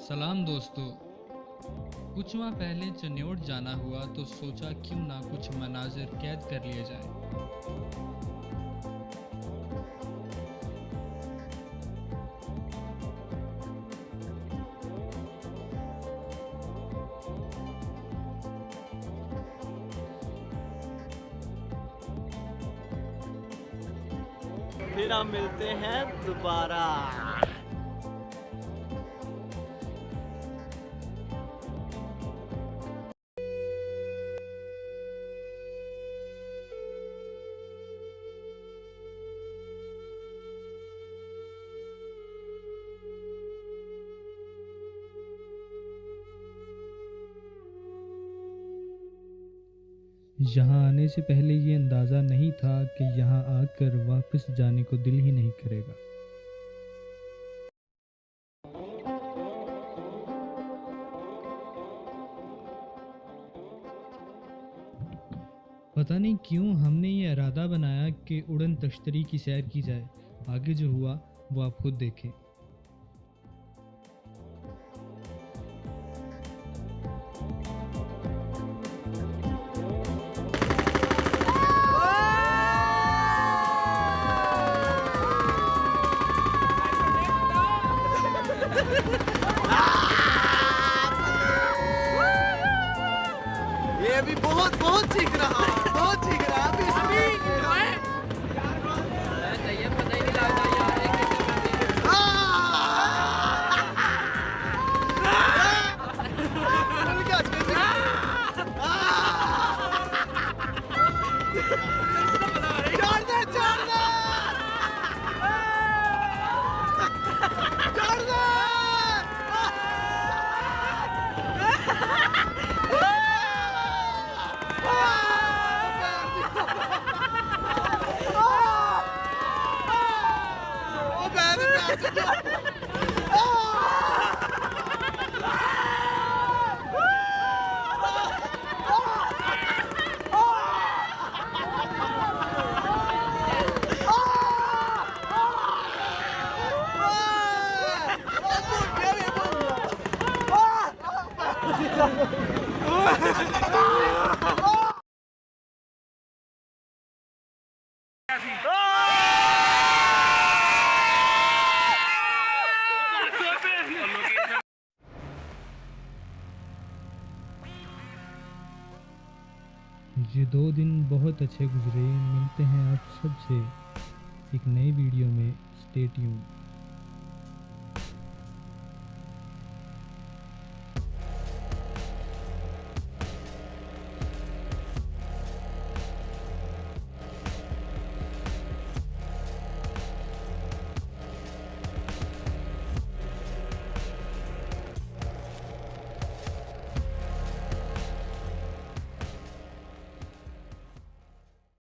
सलाम दोस्तों। कुछ माह पहले चन्योट जाना हुआ तो सोचा क्यों ना कुछ मनाजिर कैद कर लिए जाए। फिर हम मिलते हैं दोबारा। यहाँ आने से पहले ये अंदाज़ा नहीं था कि यहाँ आकर वापस जाने को दिल ही नहीं करेगा। पता नहीं क्यों हमने ये इरादा बनाया कि उड़न तश्तरी की सैर की जाए। आगे जो हुआ वो आप खुद देखें। ये भी बहुत चीख रहा अभी पता ही नहीं लगता यार। ये 2 दिन बहुत अच्छे गुजरे। मिलते हैं आप सबसे एक नई वीडियो में। Stay tuned.